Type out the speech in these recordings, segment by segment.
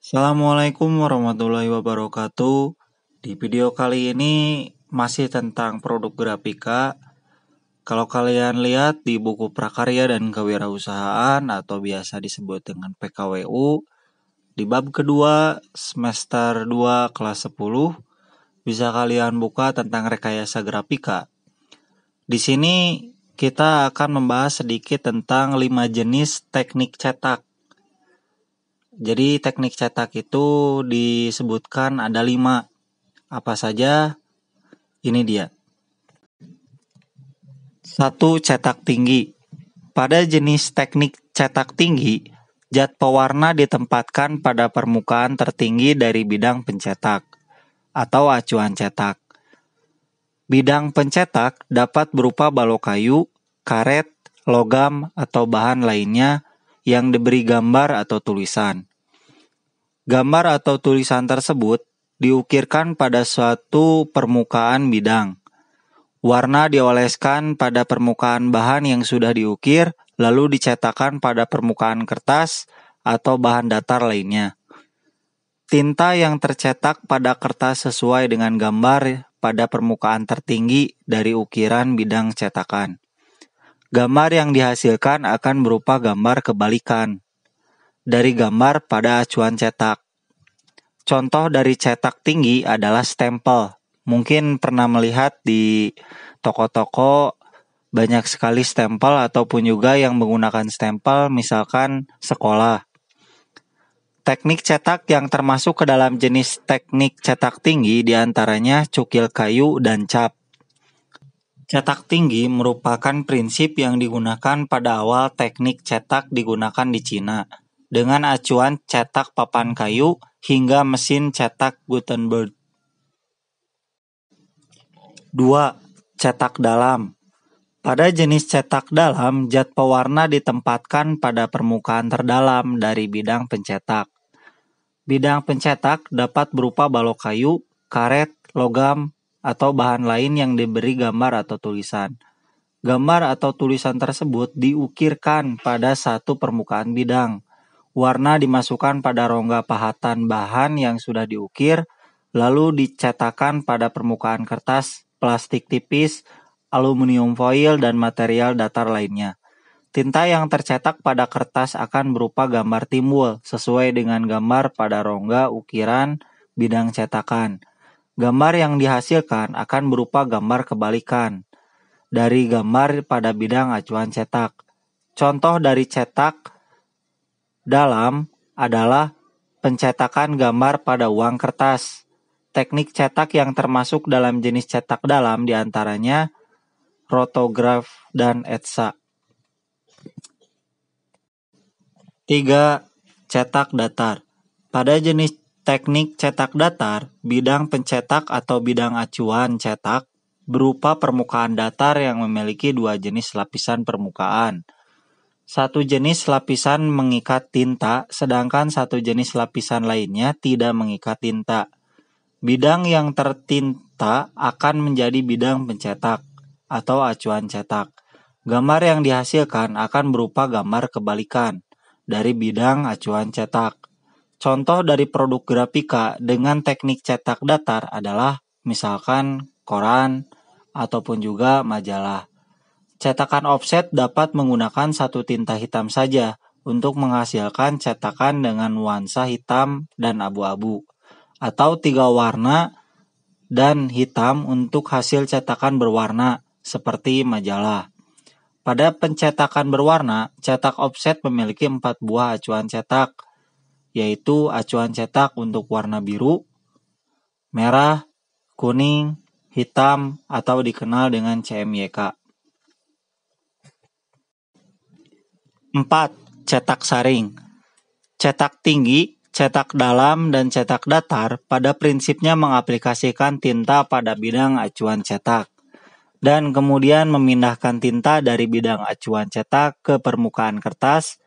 Assalamualaikum warahmatullahi wabarakatuh. Di video kali ini masih tentang produk grafika. Kalau kalian lihat di buku prakarya dan kewirausahaan atau biasa disebut dengan PKWU, di bab kedua semester 2 kelas 10, bisa kalian buka tentang rekayasa grafika. Di sini kita akan membahas sedikit tentang 5 jenis teknik cetak. Jadi teknik cetak itu disebutkan ada 5. Apa saja? Ini dia. 1. Cetak tinggi. Pada jenis teknik cetak tinggi, zat pewarna ditempatkan pada permukaan tertinggi dari bidang pencetak atau acuan cetak. Bidang pencetak dapat berupa balok kayu, karet, logam, atau bahan lainnya yang diberi gambar atau tulisan. Gambar atau tulisan tersebut diukirkan pada suatu permukaan bidang. Warna dioleskan pada permukaan bahan yang sudah diukir, lalu dicetakkan pada permukaan kertas atau bahan datar lainnya. Tinta yang tercetak pada kertas sesuai dengan gambar pada permukaan tertinggi dari ukiran bidang cetakan. Gambar yang dihasilkan akan berupa gambar kebalikan dari gambar pada acuan cetak. Contoh dari cetak tinggi adalah stempel. Mungkin pernah melihat di toko-toko banyak sekali stempel ataupun juga yang menggunakan stempel misalkan sekolah. Teknik cetak yang termasuk ke dalam jenis teknik cetak tinggi diantaranya cukil kayu dan cap. Cetak tinggi merupakan prinsip yang digunakan pada awal teknik cetak digunakan di Cina dengan acuan cetak papan kayu hingga mesin cetak Gutenberg. 2. Cetak dalam. Pada jenis cetak dalam, zat pewarna ditempatkan pada permukaan terdalam dari bidang pencetak. Bidang pencetak dapat berupa balok kayu, karet, logam, atau bahan lain yang diberi gambar atau tulisan. Gambar atau tulisan tersebut diukirkan pada satu permukaan bidang. Warna dimasukkan pada rongga pahatan bahan yang sudah diukir, lalu dicetakkan pada permukaan kertas, plastik tipis, aluminium foil, dan material datar lainnya. Tinta yang tercetak pada kertas akan berupa gambar timbul sesuai dengan gambar pada rongga ukiran bidang cetakan. Gambar yang dihasilkan akan berupa gambar kebalikan dari gambar pada bidang acuan cetak. Contoh dari cetak dalam adalah pencetakan gambar pada uang kertas. Teknik cetak yang termasuk dalam jenis cetak dalam diantaranya rotograf dan etsa. 3. Cetak datar. Pada jenis teknik cetak datar, bidang pencetak atau bidang acuan cetak berupa permukaan datar yang memiliki 2 jenis lapisan permukaan. Satu jenis lapisan mengikat tinta, sedangkan satu jenis lapisan lainnya tidak mengikat tinta. Bidang yang tertinta akan menjadi bidang pencetak atau acuan cetak. Gambar yang dihasilkan akan berupa gambar kebalikan dari bidang acuan cetak. Contoh dari produk grafika dengan teknik cetak datar adalah misalkan koran ataupun juga majalah. Cetakan offset dapat menggunakan satu tinta hitam saja untuk menghasilkan cetakan dengan nuansa hitam dan abu-abu, atau 3 warna dan hitam untuk hasil cetakan berwarna seperti majalah. Pada pencetakan berwarna, cetak offset memiliki 4 buah acuan cetak, yaitu acuan cetak untuk warna biru, merah, kuning, hitam, atau dikenal dengan CMYK. 4. Cetak saring. Cetak tinggi, cetak dalam, dan cetak datar pada prinsipnya mengaplikasikan tinta pada bidang acuan cetak dan kemudian memindahkan tinta dari bidang acuan cetak ke permukaan kertas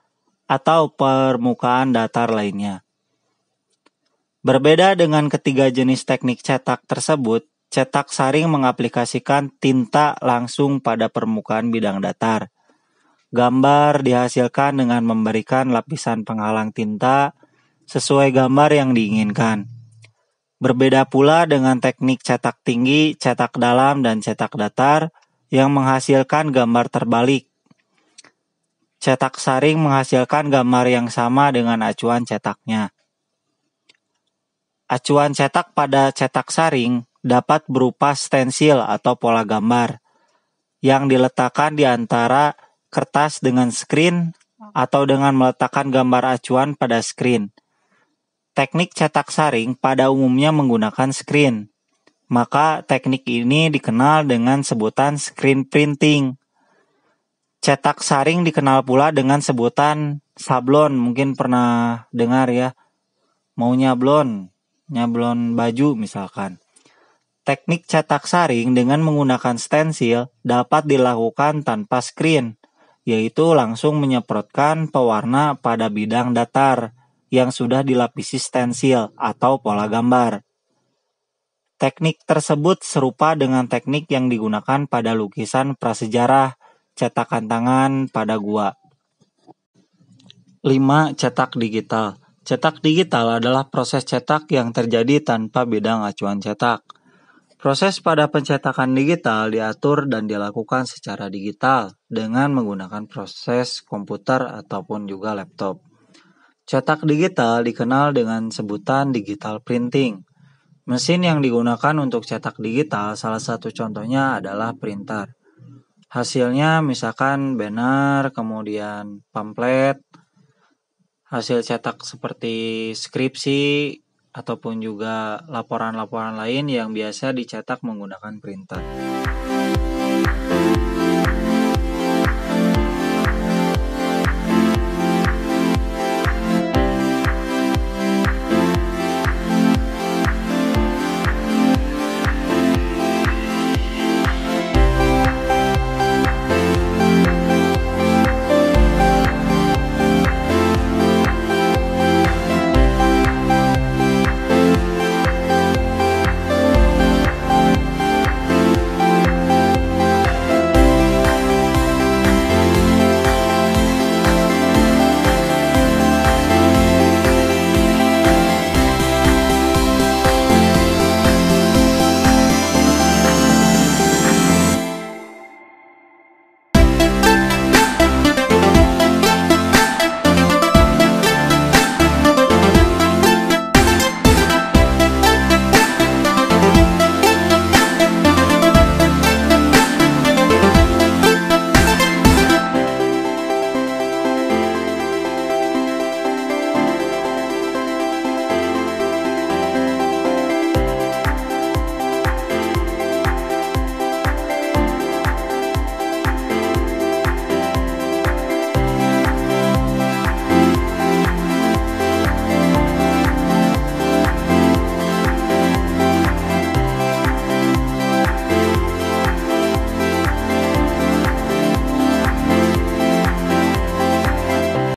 atau permukaan datar lainnya. Berbeda dengan ketiga jenis teknik cetak tersebut, cetak saring mengaplikasikan tinta langsung pada permukaan bidang datar. Gambar dihasilkan dengan memberikan lapisan penghalang tinta sesuai gambar yang diinginkan. Berbeda pula dengan teknik cetak tinggi, cetak dalam, dan cetak datar yang menghasilkan gambar terbalik. Cetak saring menghasilkan gambar yang sama dengan acuan cetaknya. Acuan cetak pada cetak saring dapat berupa stensil atau pola gambar yang diletakkan di antara kertas dengan screen atau dengan meletakkan gambar acuan pada screen. Teknik cetak saring pada umumnya menggunakan screen, maka teknik ini dikenal dengan sebutan screen printing. Cetak saring dikenal pula dengan sebutan sablon, mungkin pernah dengar ya, mau nyablon baju misalkan. Teknik cetak saring dengan menggunakan stensil dapat dilakukan tanpa screen, yaitu langsung menyemprotkan pewarna pada bidang datar yang sudah dilapisi stensil atau pola gambar. Teknik tersebut serupa dengan teknik yang digunakan pada lukisan prasejarah, cetakan tangan pada gua. 5. Cetak digital. Cetak digital adalah proses cetak yang terjadi tanpa bidang acuan cetak. Proses pada pencetakan digital diatur dan dilakukan secara digital dengan menggunakan proses komputer ataupun juga laptop. Cetak digital dikenal dengan sebutan digital printing. Mesin yang digunakan untuk cetak digital salah satu contohnya adalah printer. Hasilnya misalkan banner, kemudian pamflet, hasil cetak seperti skripsi, ataupun juga laporan-laporan lain yang biasa dicetak menggunakan printer.